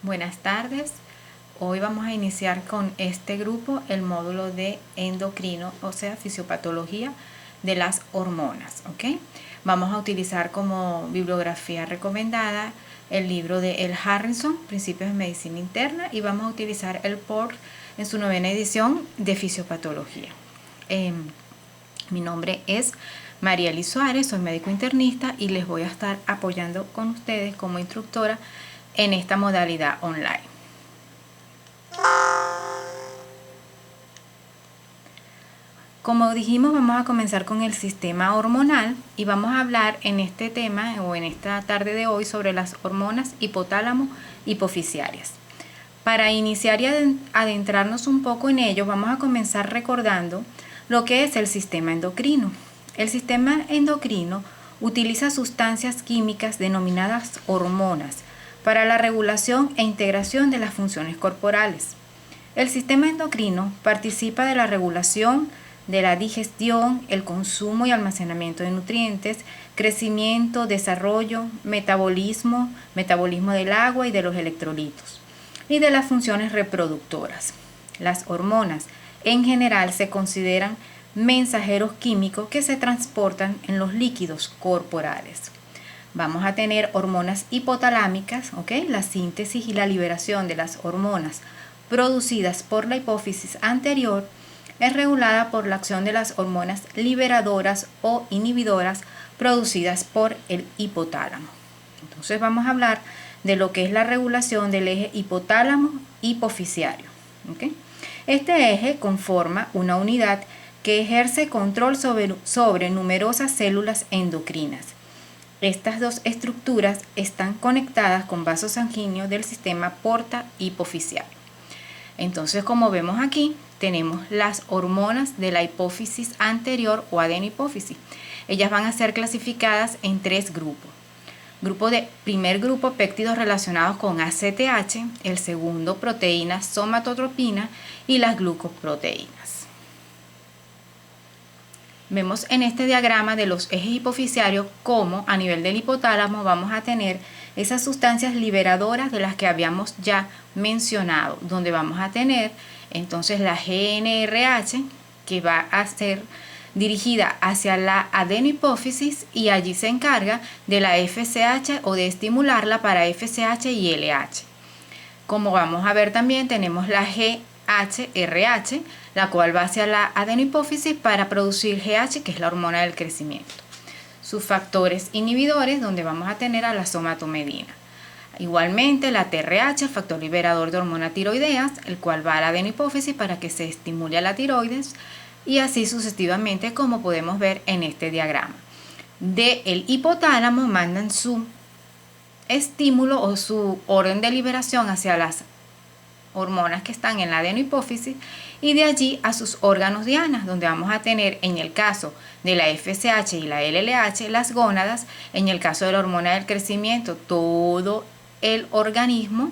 Buenas tardes. Hoy vamos a iniciar con este grupo el módulo de endocrino, o sea, fisiopatología de las hormonas, ¿ok? Vamos a utilizar como bibliografía recomendada el libro de El Harrison, Principios de Medicina Interna, y vamos a utilizar el PORT en su 9ª edición de fisiopatología. Mi nombre es Marieli Suárez, soy médico internista y les voy a estar apoyando con ustedes como instructora en esta modalidad online. Como dijimos, vamos a comenzar con el sistema hormonal y vamos a hablar en este tema o en esta tarde de hoy sobre las hormonas hipotálamo hipofisiarias. Para iniciar y adentrarnos un poco en ello, vamos a comenzar recordando lo que es el sistema endocrino. El sistema endocrino utiliza sustancias químicas denominadas hormonas para la regulación e integración de las funciones corporales. El sistema endocrino participa de la regulación de la digestión, el consumo y almacenamiento de nutrientes, crecimiento, desarrollo, metabolismo del agua y de los electrolitos, y de las funciones reproductoras. Las hormonas en general se consideran mensajeros químicos que se transportan en los líquidos corporales. Vamos a tener hormonas hipotalámicas, ¿ok? La síntesis y la liberación de las hormonas producidas por la hipófisis anterior es regulada por la acción de las hormonas liberadoras o inhibidoras producidas por el hipotálamo. Entonces vamos a hablar de lo que es la regulación del eje hipotálamo-hipofisiario. ¿Okay? Este eje conforma una unidad que ejerce control sobre numerosas células endocrinas. Estas dos estructuras están conectadas con vasos sanguíneos del sistema porta-hipofisiario. Entonces, como vemos aquí, tenemos las hormonas de la hipófisis anterior o adenohipófisis. Ellas van a ser clasificadas en 3 grupos. Primer grupo, péptidos relacionados con ACTH, el segundo, proteínas somatotropina y las glucoproteínas. Vemos en este diagrama de los ejes hipofisiarios cómo a nivel del hipotálamo vamos a tener esas sustancias liberadoras de las que habíamos ya mencionado, donde vamos a tener entonces la GnRH, que va a ser dirigida hacia la adenohipófisis y allí se encarga de la FSH o de estimularla para FSH y LH. Como vamos a ver también tenemos la GHRH, la cual va hacia la adenohipófisis para producir GH, que es la hormona del crecimiento. Sus factores inhibidores, donde vamos a tener a la somatomedina. Igualmente la TRH, factor liberador de hormona tiroideas, el cual va a la adenohipófisis para que se estimule a la tiroides y así sucesivamente, como podemos ver en este diagrama. Del hipotálamo mandan su estímulo o su orden de liberación hacia las hormonas que están en la adenohipófisis y de allí a sus órganos dianas, donde vamos a tener en el caso de la FSH y la LLH las gónadas, en el caso de la hormona del crecimiento todo el organismo,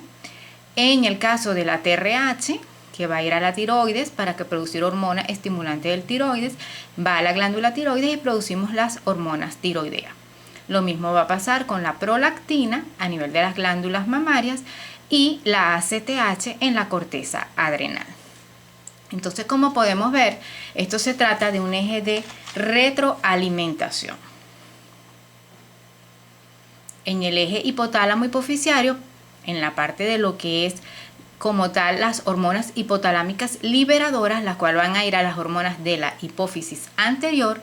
en el caso de la TRH que va a ir a la tiroides para que producir hormona estimulante del tiroides, va a la glándula tiroides y producimos las hormonas tiroideas. Lo mismo va a pasar con la prolactina a nivel de las glándulas mamarias y la ACTH en la corteza adrenal. Entonces, como podemos ver, esto se trata de un eje de retroalimentación. En el eje hipotálamo hipofisiario, en la parte de lo que es como tal las hormonas hipotalámicas liberadoras, las cuales van a ir a las hormonas de la hipófisis anterior,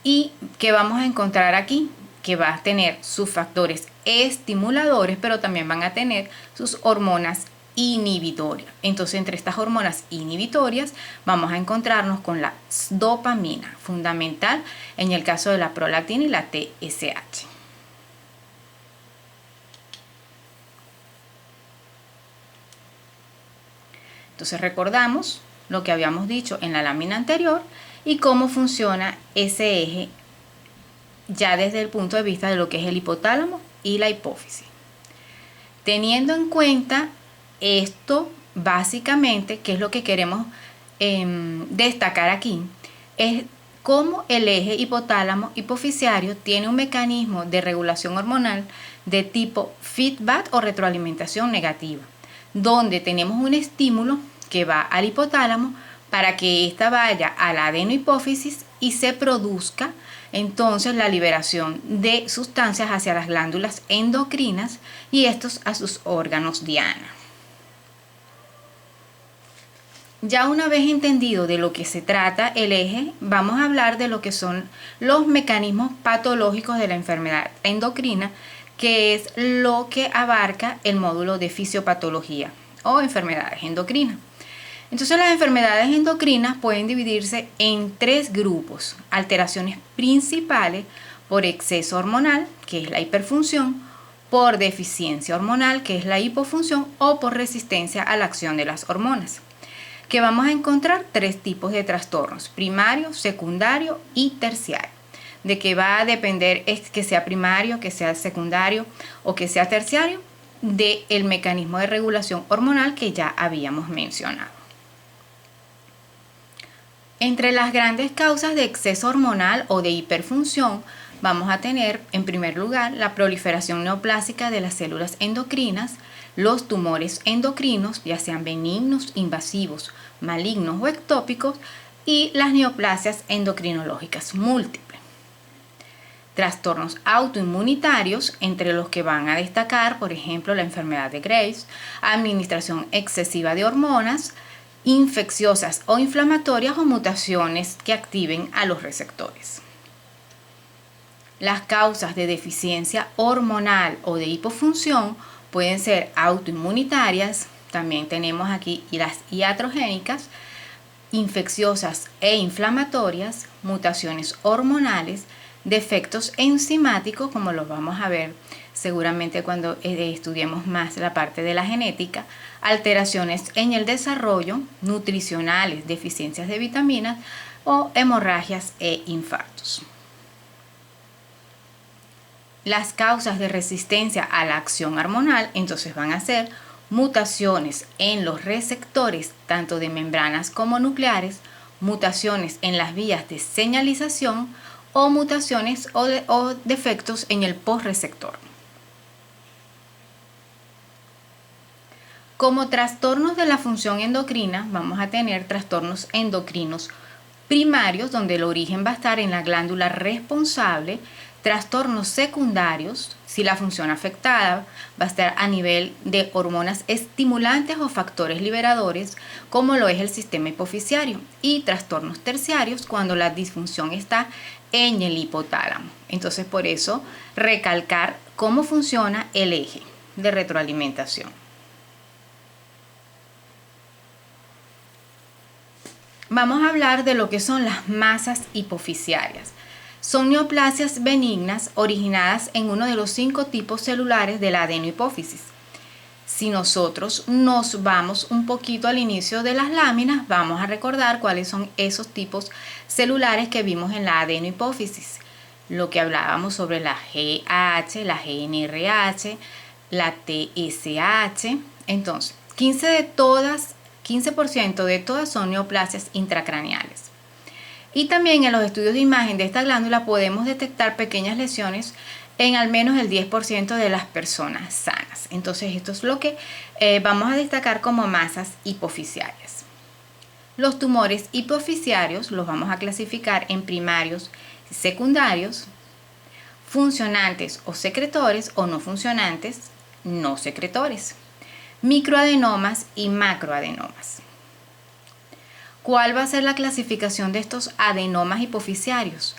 y que vamos a encontrar aquí, que va a tener sus factores estimuladores, pero también van a tener sus hormonas inhibitorias. Entonces, entre estas hormonas inhibitorias vamos a encontrarnos con la dopamina, fundamental en el caso de la prolactina y la TSH. Entonces recordamos lo que habíamos dicho en la lámina anterior y cómo funciona ese eje ya desde el punto de vista de lo que es el hipotálamo y la hipófisis. Teniendo en cuenta esto, básicamente, que es lo que queremos destacar aquí, es cómo el eje hipotálamo hipoficiario tiene un mecanismo de regulación hormonal de tipo feedback o retroalimentación negativa, donde tenemos un estímulo que va al hipotálamo para que ésta vaya a la adenohipófisis y se produzca entonces la liberación de sustancias hacia las glándulas endocrinas y estos a sus órganos diana. Ya una vez entendido de lo que se trata el eje, vamos a hablar de lo que son los mecanismos patológicos de la enfermedad endocrina, que es lo que abarca el módulo de fisiopatología o enfermedades endocrinas. Entonces las enfermedades endocrinas pueden dividirse en 3 grupos: alteraciones principales por exceso hormonal, que es la hiperfunción, por deficiencia hormonal, que es la hipofunción, o por resistencia a la acción de las hormonas, que vamos a encontrar 3 tipos de trastornos: primario, secundario y terciario. De qué va a depender es que sea primario, que sea secundario o que sea terciario, del mecanismo de regulación hormonal que ya habíamos mencionado. Entre las grandes causas de exceso hormonal o de hiperfunción vamos a tener en primer lugar la proliferación neoplásica de las células endocrinas, los tumores endocrinos, ya sean benignos, invasivos, malignos o ectópicos, y las neoplasias endocrinológicas múltiples. Trastornos autoinmunitarios, entre los que van a destacar, por ejemplo, la enfermedad de Graves, administración excesiva de hormonas, infecciosas o inflamatorias o mutaciones que activen a los receptores. Las causas de deficiencia hormonal o de hipofunción pueden ser autoinmunitarias, también tenemos aquí las iatrogénicas, infecciosas e inflamatorias, mutaciones hormonales, defectos enzimáticos, como los vamos a ver seguramente cuando estudiemos más la parte de la genética, alteraciones en el desarrollo, nutricionales, deficiencias de vitaminas o hemorragias e infartos. Las causas de resistencia a la acción hormonal entonces van a ser mutaciones en los receptores tanto de membranas como nucleares, mutaciones en las vías de señalización o mutaciones o defectos en el posreceptor. Como trastornos de la función endocrina, vamos a tener trastornos endocrinos primarios, donde el origen va a estar en la glándula responsable, trastornos secundarios, si la función afectada va a estar a nivel de hormonas estimulantes o factores liberadores, como lo es el sistema hipofisiario, y trastornos terciarios cuando la disfunción está en el hipotálamo. Entonces, por eso, recalcar cómo funciona el eje de retroalimentación. Vamos a hablar de lo que son las masas hipofisiarias. Son neoplasias benignas originadas en uno de los 5 tipos celulares de la adenohipófisis. Si nosotros nos vamos un poquito al inicio de las láminas, vamos a recordar cuáles son esos tipos celulares que vimos en la adenohipófisis. Lo que hablábamos sobre la GH, la GNRH, la TSH. Entonces, 15% de todas son neoplasias intracraneales. Y también en los estudios de imagen de esta glándula podemos detectar pequeñas lesiones en al menos el 10% de las personas sanas. Entonces esto es lo que vamos a destacar como masas hipofisiarias. Los tumores hipofisiarios los vamos a clasificar en primarios y secundarios, funcionantes o secretores, o no funcionantes, no secretores, microadenomas y macroadenomas. ¿Cuál va a ser la clasificación de estos adenomas hipofisiarios?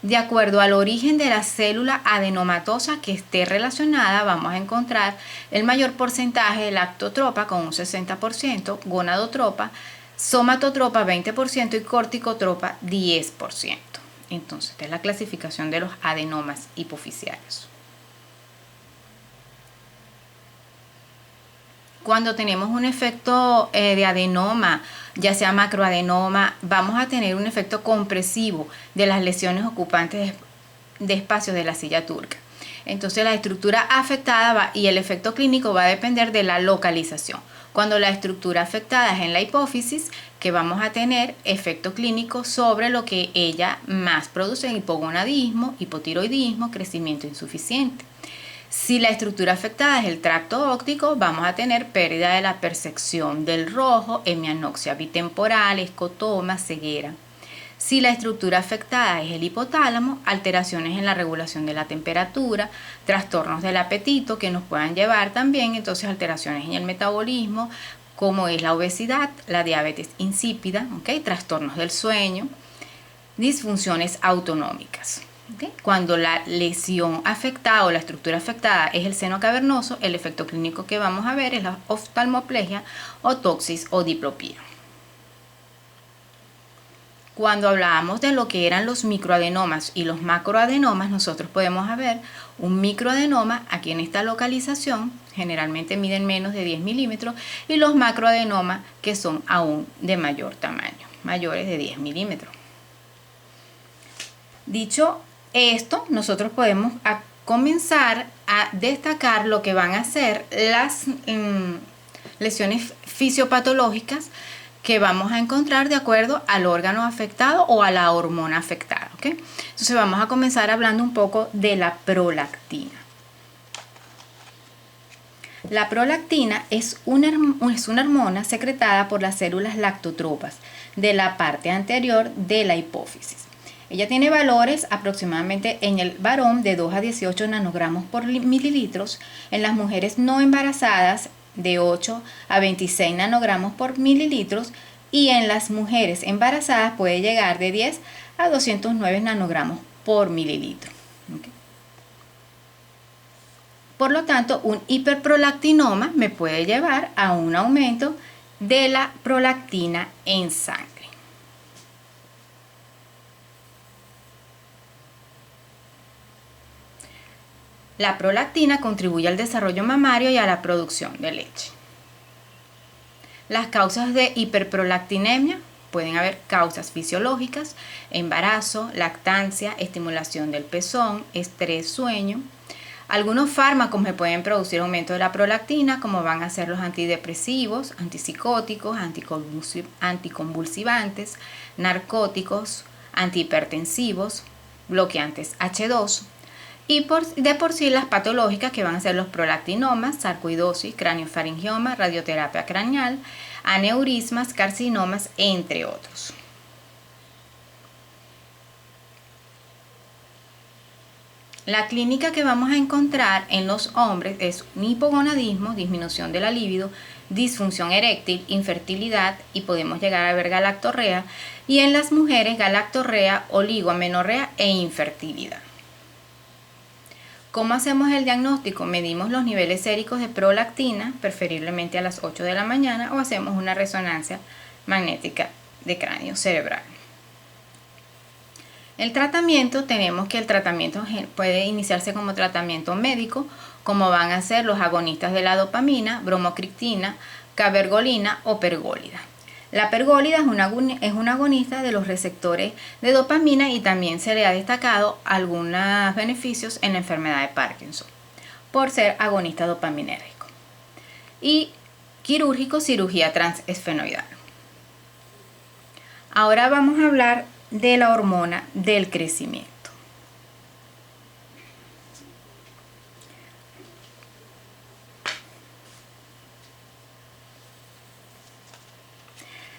De acuerdo al origen de la célula adenomatosa que esté relacionada, vamos a encontrar el mayor porcentaje de lactotropa con un 60%, gonadotropa, somatotropa 20% y corticotropa 10%. Entonces, esta es la clasificación de los adenomas hipofisiarios. Cuando tenemos un efecto de adenoma, ya sea macroadenoma, vamos a tener un efecto compresivo de las lesiones ocupantes de espacios de la silla turca. Entonces la estructura afectada y el efecto clínico va a depender de la localización. Cuando la estructura afectada es en la hipófisis, que vamos a tener efecto clínico sobre lo que ella más produce en hipogonadismo, hipotiroidismo, crecimiento insuficiente. Si la estructura afectada es el tracto óptico, vamos a tener pérdida de la percepción del rojo, hemianopsia bitemporal, escotoma, ceguera. Si la estructura afectada es el hipotálamo, alteraciones en la regulación de la temperatura, trastornos del apetito que nos puedan llevar también, entonces alteraciones en el metabolismo, como es la obesidad, la diabetes insípida, trastornos del sueño, disfunciones autonómicas. Cuando la lesión afectada o la estructura afectada es el seno cavernoso, el efecto clínico que vamos a ver es la oftalmoplegia, otoxis o diplopía. Cuando hablábamos de lo que eran los microadenomas y los macroadenomas, nosotros podemos ver un microadenoma aquí en esta localización, generalmente miden menos de 10 milímetros, y los macroadenomas que son aún de mayor tamaño, mayores de 10 milímetros. Dicho esto, nosotros podemos comenzar a destacar lo que van a ser las lesiones fisiopatológicas que vamos a encontrar de acuerdo al órgano afectado o a la hormona afectada. Entonces vamos a comenzar hablando un poco de la prolactina. La prolactina es una hormona secretada por las células lactotropas de la parte anterior de la hipófisis. Ella tiene valores aproximadamente en el varón de 2 a 18 nanogramos por mililitros, en las mujeres no embarazadas de 8 a 26 nanogramos por mililitros y en las mujeres embarazadas puede llegar de 10 a 209 nanogramos por mililitro. Por lo tanto, un hiperprolactinoma me puede llevar a un aumento de la prolactina en sangre. La prolactina contribuye al desarrollo mamario y a la producción de leche. Las causas de hiperprolactinemia pueden haber causas fisiológicas, embarazo, lactancia, estimulación del pezón, estrés, sueño. Algunos fármacos me pueden producir aumento de la prolactina, como van a ser los antidepresivos, antipsicóticos, anticonvulsivantes, narcóticos, antihipertensivos, bloqueantes H2. Y de por sí las patológicas, que van a ser los prolactinomas, sarcoidosis, craniofaringioma, radioterapia craneal, aneurismas, carcinomas, entre otros. La clínica que vamos a encontrar en los hombres es un hipogonadismo, disminución de la libido, disfunción eréctil, infertilidad y podemos llegar a ver galactorrea, y en las mujeres galactorrea, oligoamenorrea e infertilidad. ¿Cómo hacemos el diagnóstico? Medimos los niveles séricos de prolactina, preferiblemente a las 8 de la mañana, o hacemos una resonancia magnética de cráneo cerebral. El tratamiento, tenemos que el tratamiento puede iniciarse como tratamiento médico, como van a ser los agonistas de la dopamina, bromocriptina, cabergolina o pergólida. La pergólida es una agonista de los receptores de dopamina y también se le ha destacado algunos beneficios en la enfermedad de Parkinson por ser agonista dopaminérgico. Y quirúrgico, cirugía transesfenoidal. Ahora vamos a hablar de la hormona del crecimiento.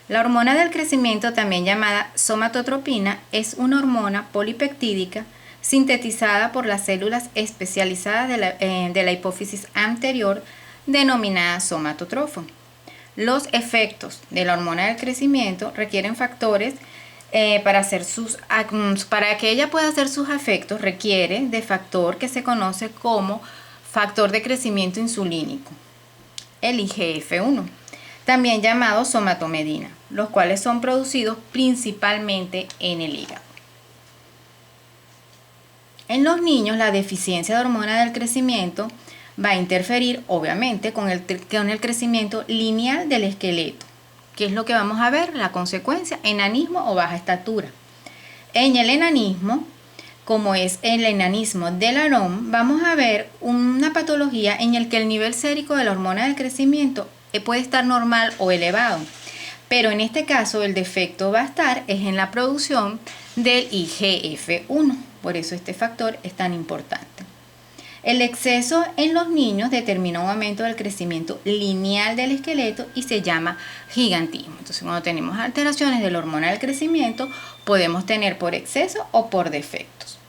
La hormona del crecimiento, también llamada somatotropina, es una hormona polipeptídica sintetizada por las células especializadas de la hipófisis anterior, denominada somatotrofo. Los efectos de la hormona del crecimiento requieren factores para que ella pueda hacer sus efectos, requiere de factor que se conoce como factor de crecimiento insulínico, el IGF-1. También llamado somatomedina, los cuales son producidos principalmente en el hígado. En los niños, la deficiencia de hormona del crecimiento va a interferir, obviamente, con el crecimiento lineal del esqueleto, que es lo que vamos a ver, la consecuencia, enanismo o baja estatura. En el enanismo como es el enanismo del Aarón, vamos a ver una patología en la que el nivel sérico de la hormona del crecimiento puede estar normal o elevado. Pero en este caso el defecto va a estar en la producción del IGF-1. Por eso este factor es tan importante. El exceso en los niños determina un aumento del crecimiento lineal del esqueleto y se llama gigantismo. Entonces, cuando tenemos alteraciones de la hormona del crecimiento, podemos tener por exceso o por defectos.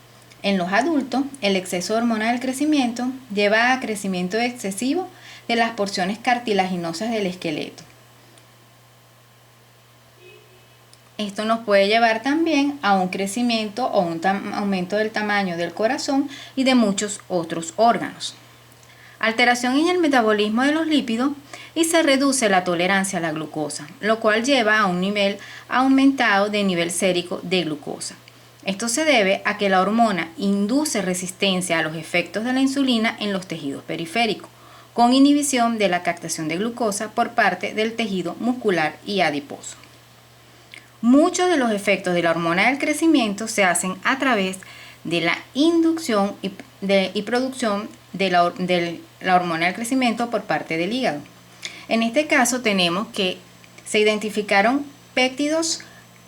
En los adultos, el exceso de hormona del crecimiento lleva a crecimiento excesivo de las porciones cartilaginosas del esqueleto. Esto nos puede llevar también a un crecimiento o un aumento del tamaño del corazón y de muchos otros órganos. Alteración en el metabolismo de los lípidos y se reduce la tolerancia a la glucosa, lo cual lleva a un nivel aumentado de nivel sérico de glucosa. Esto se debe a que la hormona induce resistencia a los efectos de la insulina en los tejidos periféricos, con inhibición de la captación de glucosa por parte del tejido muscular y adiposo. Muchos de los efectos de la hormona del crecimiento se hacen a través de la inducción y producción de la hormona del crecimiento por parte del hígado. En este caso tenemos que se identificaron péptidos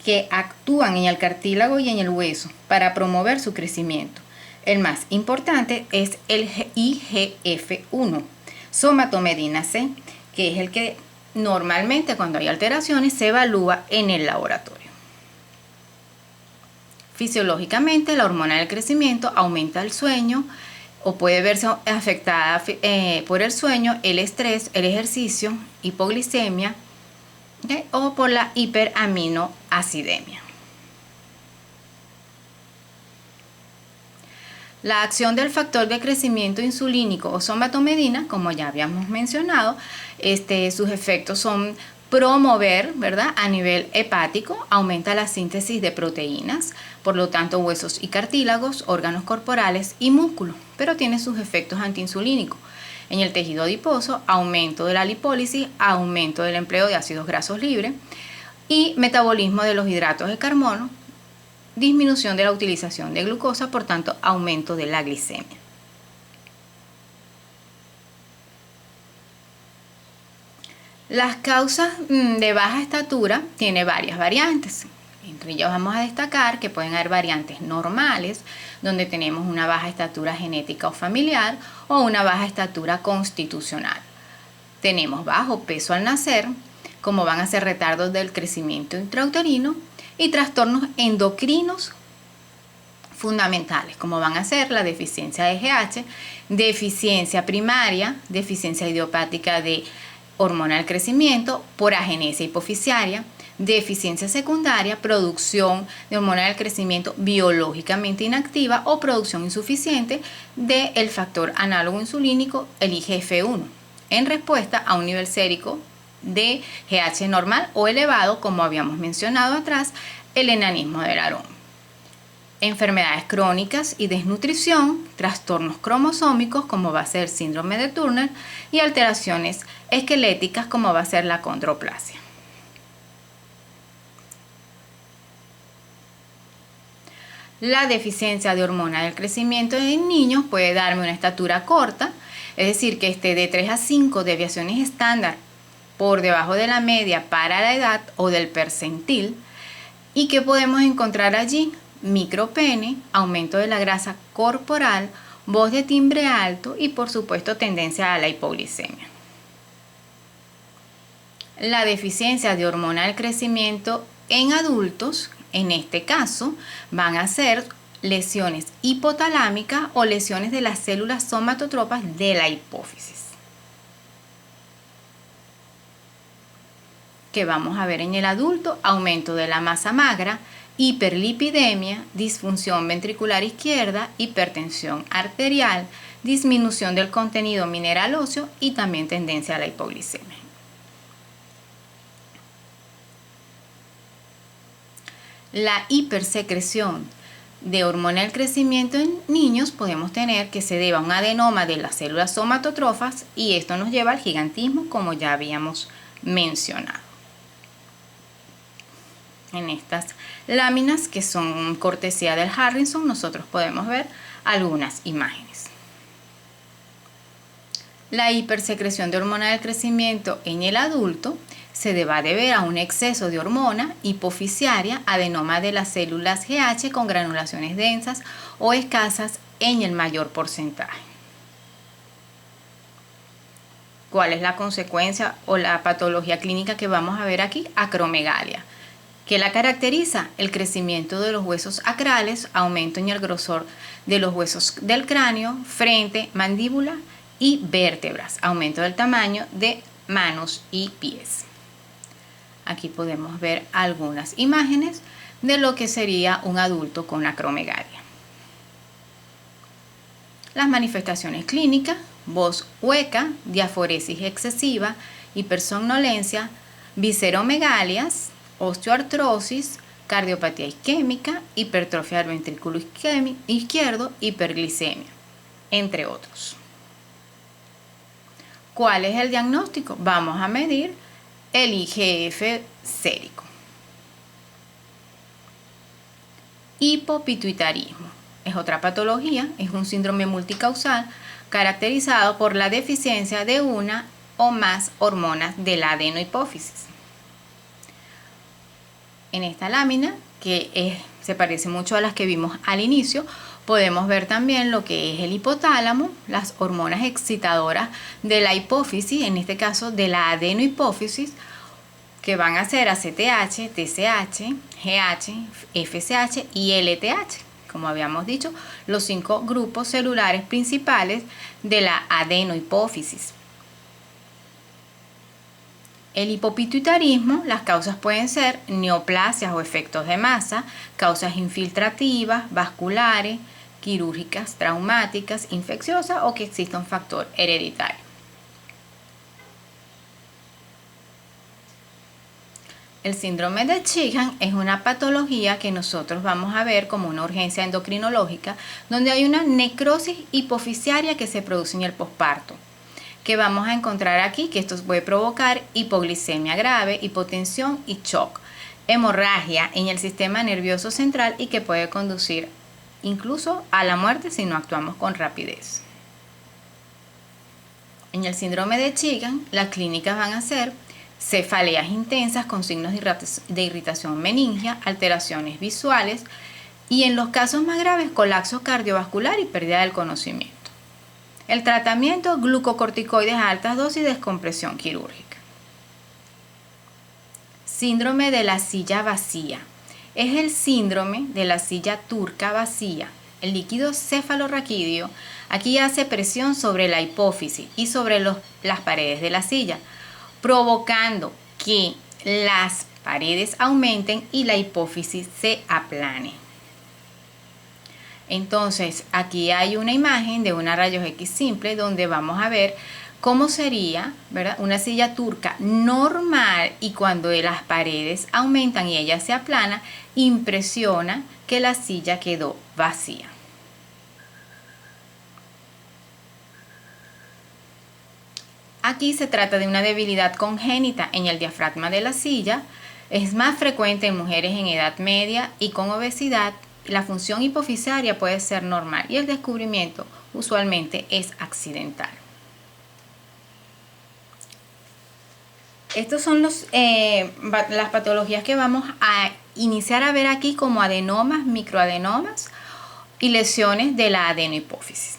que actúan en el cartílago y en el hueso para promover su crecimiento. El más importante es el IGF-1, somatomedina C, que es el que normalmente cuando hay alteraciones se evalúa en el laboratorio. Fisiológicamente, la hormona del crecimiento aumenta el sueño o puede verse afectada por el sueño, el estrés, el ejercicio, hipoglicemia, ¿okay? O por la hiperaminoacidemia. La acción del factor de crecimiento insulínico o somatomedina, como ya habíamos mencionado, sus efectos son promover, ¿verdad? A nivel hepático, aumenta la síntesis de proteínas, por lo tanto huesos y cartílagos, órganos corporales y músculos, pero tiene sus efectos antiinsulínicos. En el tejido adiposo, aumento de la lipólisis, aumento del empleo de ácidos grasos libres y metabolismo de los hidratos de carbono, disminución de la utilización de glucosa, por tanto, aumento de la glicemia. Las causas de baja estatura tienen varias variantes. Entre ellas vamos a destacar que pueden haber variantes normales, donde tenemos una baja estatura genética o familiar, o una baja estatura constitucional. Tenemos bajo peso al nacer, como van a ser retardos del crecimiento intrauterino, y trastornos endocrinos fundamentales, como van a ser la deficiencia de GH, deficiencia primaria, deficiencia idiopática de hormona del crecimiento por agenesia hipofisiaria, deficiencia secundaria, producción de hormona del crecimiento biológicamente inactiva o producción insuficiente del factor análogo insulínico, el IGF-1, en respuesta a un nivel sérico de GH normal o elevado, como habíamos mencionado atrás, el enanismo del Aarón. Enfermedades crónicas y desnutrición, trastornos cromosómicos como va a ser síndrome de Turner y alteraciones esqueléticas como va a ser la condroplasia. La deficiencia de hormona del crecimiento en niños puede darme una estatura corta, es decir, que esté de 3 a 5 desviaciones estándar por debajo de la media para la edad o del percentil. ¿Y qué podemos encontrar allí? Micropene, aumento de la grasa corporal, voz de timbre alto y por supuesto tendencia a la hipoglicemia. La deficiencia de hormona del crecimiento en adultos, en este caso, van a ser lesiones hipotalámicas o lesiones de las células somatotropas de la hipófisis, que vamos a ver en el adulto: aumento de la masa magra, hiperlipidemia, disfunción ventricular izquierda, hipertensión arterial, disminución del contenido mineral óseo y también tendencia a la hipoglicemia. La hipersecreción de hormona del crecimiento en niños podemos tener que se deba a un adenoma de las células somatotrofas y esto nos lleva al gigantismo, como ya habíamos mencionado. En estas láminas que son cortesía del Harrison, nosotros podemos ver algunas imágenes. La hipersecreción de hormona del crecimiento en el adulto se va a deber a un exceso de hormona hipofisiaria, adenoma de las células GH con granulaciones densas o escasas en el mayor porcentaje. ¿Cuál es la consecuencia o la patología clínica que vamos a ver aquí? Acromegalia. ¿Qué la caracteriza? El crecimiento de los huesos acrales, aumento en el grosor de los huesos del cráneo, frente, mandíbula y vértebras, aumento del tamaño de manos y pies. Aquí podemos ver algunas imágenes de lo que sería un adulto con acromegalia. Las manifestaciones clínicas: voz hueca, diaforesis excesiva, hipersomnolencia, visceromegalias, osteoartrosis, cardiopatía isquémica, hipertrofia del ventrículo izquierdo, hiperglicemia, entre otros. ¿Cuál es el diagnóstico? Vamos a medir el IGF sérico. Hipopituitarismo es otra patología, es un síndrome multicausal caracterizado por la deficiencia de una o más hormonas de la adenohipófisis. En esta lámina, que se parece mucho a las que vimos al inicio, podemos ver también lo que es el hipotálamo, las hormonas excitadoras de la hipófisis, en este caso de la adenohipófisis, que van a ser ACTH, TSH, GH, FSH y LTH. Como habíamos dicho, los 5 grupos celulares principales de la adenohipófisis. El hipopituitarismo, las causas pueden ser neoplasias o efectos de masa, causas infiltrativas, vasculares, quirúrgicas, traumáticas, infecciosas o que exista un factor hereditario. El síndrome de Sheehan es una patología que nosotros vamos a ver como una urgencia endocrinológica, donde hay una necrosis hipofisiaria que se produce en el posparto, que vamos a encontrar aquí que esto puede provocar hipoglicemia grave, hipotensión y shock, hemorragia en el sistema nervioso central y que puede conducir incluso a la muerte si no actuamos con rapidez. En el síndrome de Sheehan, las clínicas van a ser cefaleas intensas con signos de irritación meningia, alteraciones visuales y en los casos más graves colapso cardiovascular y pérdida del conocimiento. El tratamiento: glucocorticoides a altas dosis y descompresión quirúrgica. Síndrome de la silla vacía. Es el síndrome de la silla turca vacía. El líquido cefalorraquídeo aquí hace presión sobre la hipófisis y sobre las paredes de la silla, provocando que las paredes aumenten y la hipófisis se aplane. Entonces, aquí hay una imagen de una rayos X simple donde vamos a ver cómo sería, ¿verdad?, una silla turca normal, y cuando las paredes aumentan y ella se aplana, impresiona que la silla quedó vacía. Aquí se trata de una debilidad congénita en el diafragma de la silla. Es más frecuente en mujeres en edad media y con obesidad. La función hipofisiaria puede ser normal y el descubrimiento usualmente es accidental. Estas son las patologías que vamos a iniciar a ver aquí, como adenomas, microadenomas y lesiones de la adenohipófisis.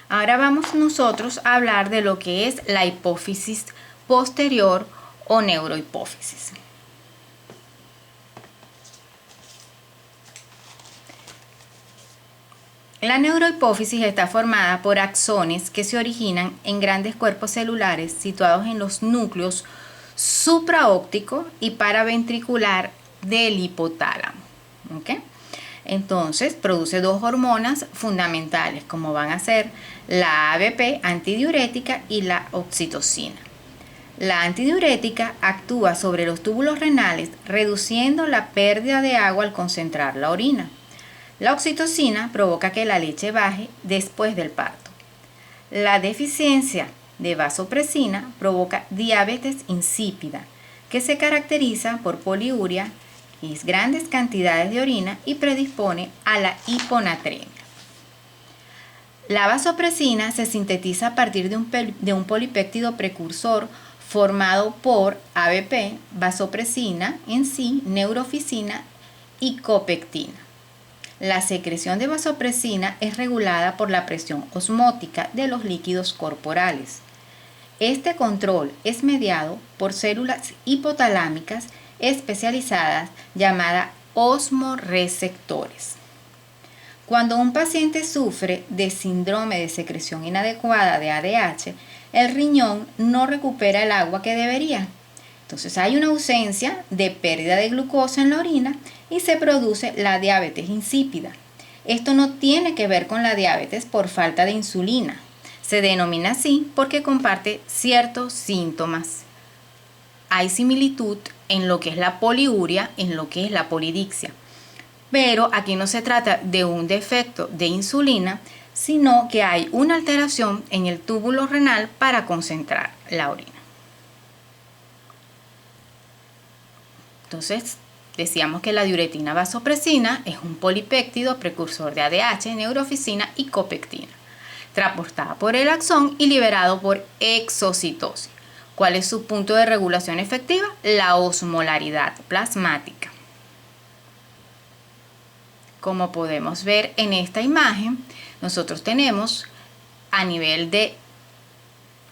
Ahora vamos nosotros a hablar de lo que es la hipófisis posterior o neurohipófisis. La neurohipófisis está formada por axones que se originan en grandes cuerpos celulares situados en los núcleos supraóptico y paraventricular del hipotálamo. ¿Okay? Entonces, produce 2 hormonas fundamentales, como van a ser la ABP, antidiurética, y la oxitocina. La antidiurética actúa sobre los túbulos renales, reduciendo la pérdida de agua al concentrar la orina. La oxitocina provoca que la leche baje después del parto. La deficiencia de vasopresina provoca diabetes insípida. que se caracteriza por poliuria, que es grandes cantidades de orina y predispone a la hiponatremia. La vasopresina se sintetiza a partir de un polipéptido precursor formado por ABP, vasopresina en sí, neurofisina y copectina. La secreción de vasopresina es regulada por la presión osmótica de los líquidos corporales. Este control es mediado por células hipotalámicas especializadas llamadas osmoreceptores. Cuando un paciente sufre de síndrome de secreción inadecuada de ADH, el riñón no recupera el agua que debería. Entonces hay una ausencia de pérdida de glucosa en la orina y se produce la diabetes insípida. Esto no tiene que ver con la diabetes por falta de insulina. Se denomina así porque comparte ciertos síntomas. Hay similitud en lo que es la poliuria, en lo que es la polidixia. Pero aquí no se trata de un defecto de insulina, sino que hay una alteración en el túbulo renal para concentrar la orina. Entonces, decíamos que la diuretina vasopresina es un polipéptido precursor de ADH, neurofisina y copectina, transportada por el axón y liberado por exocitosis. ¿Cuál es su punto de regulación efectiva? La osmolaridad plasmática. Como podemos ver en esta imagen, nosotros tenemos a nivel de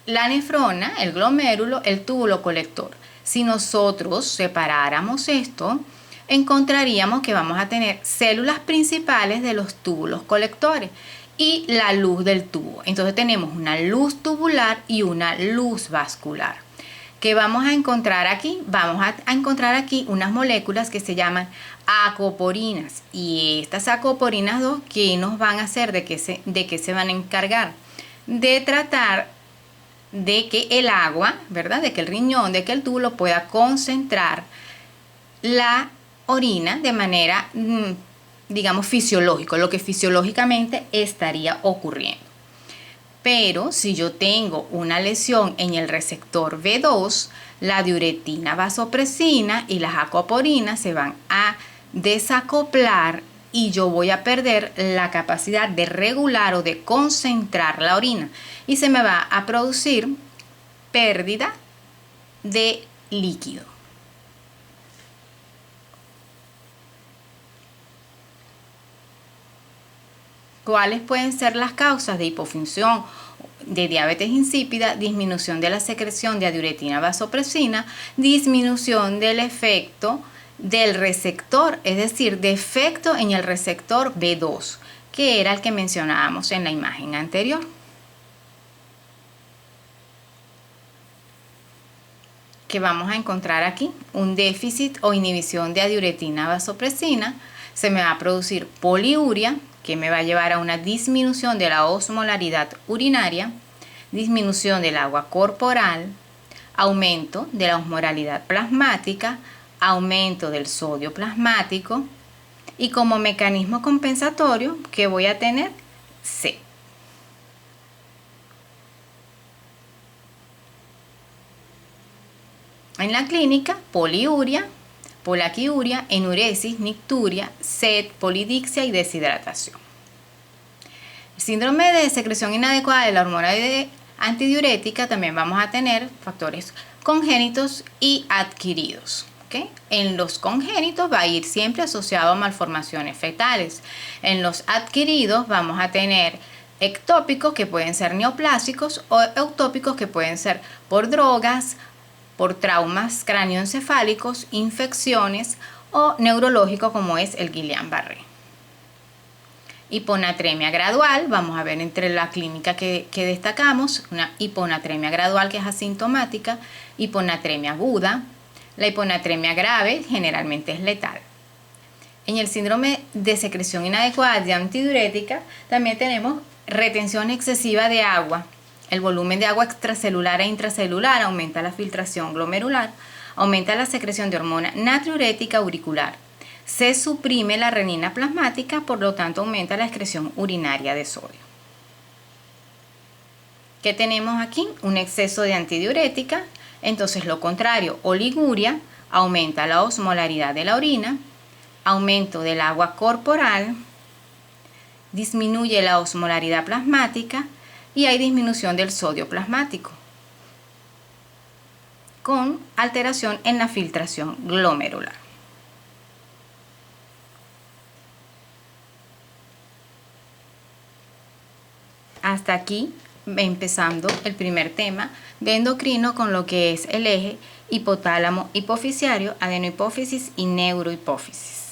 la nefrona, el glomérulo, el túbulo colector. Si nosotros separáramos esto, encontraríamos que vamos a tener células principales de los túbulos colectores y la luz del tubo. Entonces tenemos una luz tubular y una luz vascular. ¿Qué vamos a encontrar aquí? Vamos a encontrar aquí unas moléculas que se llaman acoporinas. Y estas acoporinas 2, ¿qué nos van a hacer? ¿De qué se van a encargar? De tratar de que el agua, ¿verdad? De que el riñón, de que el túbulo pueda concentrar la orina de manera, digamos, fisiológica, lo que fisiológicamente estaría ocurriendo. Pero si yo tengo una lesión en el receptor B2, la diuretina vasopresina y las acoporinas se van a desacoplar y yo voy a perder la capacidad de regular o de concentrar la orina y se me va a producir pérdida de líquido. ¿Cuáles pueden ser las causas de hipofunción, de diabetes insípida? Disminución de la secreción de diuretina vasopresina, disminución del efecto del receptor, es decir, defecto en el receptor B2, que era el que mencionábamos en la imagen anterior. ¿Qué vamos a encontrar aquí? Un déficit o inhibición de diuretina vasopresina, se me va a producir poliuria, que me va a llevar a una disminución de la osmolaridad urinaria, disminución del agua corporal, aumento de la osmolaridad plasmática, aumento del sodio plasmático y como mecanismo compensatorio, ¿qué voy a tener? C. En la clínica, poliuria, polaquiuria, enuresis, nicturia, sed, polidixia y deshidratación. El síndrome de secreción inadecuada de la hormona antidiurética también vamos a tener factores congénitos y adquiridos. ¿Okay? En los congénitos va a ir siempre asociado a malformaciones fetales. En los adquiridos vamos a tener ectópicos que pueden ser neoplásicos o eutópicos que pueden ser por drogas, por traumas cráneoencefálicos, infecciones o neurológicos como es el Guillain-Barré. Hiponatremia gradual, vamos a ver entre la clínica que destacamos, una hiponatremia gradual que es asintomática, hiponatremia aguda, la hiponatremia grave generalmente es letal. En el síndrome de secreción inadecuada de antidiurética también tenemos retención excesiva de agua. El volumen de agua extracelular e intracelular aumenta la filtración glomerular, aumenta la secreción de hormona natriurética auricular. Se suprime la renina plasmática, por lo tanto aumenta la excreción urinaria de sodio. ¿Qué tenemos aquí? Un exceso de antidiurética, Entonces lo contrario, oliguria, aumenta la osmolaridad de la orina, aumento del agua corporal, disminuye la osmolaridad plasmática y hay disminución del sodio plasmático, con alteración en la filtración glomerular. Hasta aquí empezando el primer tema de endocrino con lo que es el eje hipotálamo hipoficiario, adenohipófisis y neurohipófisis.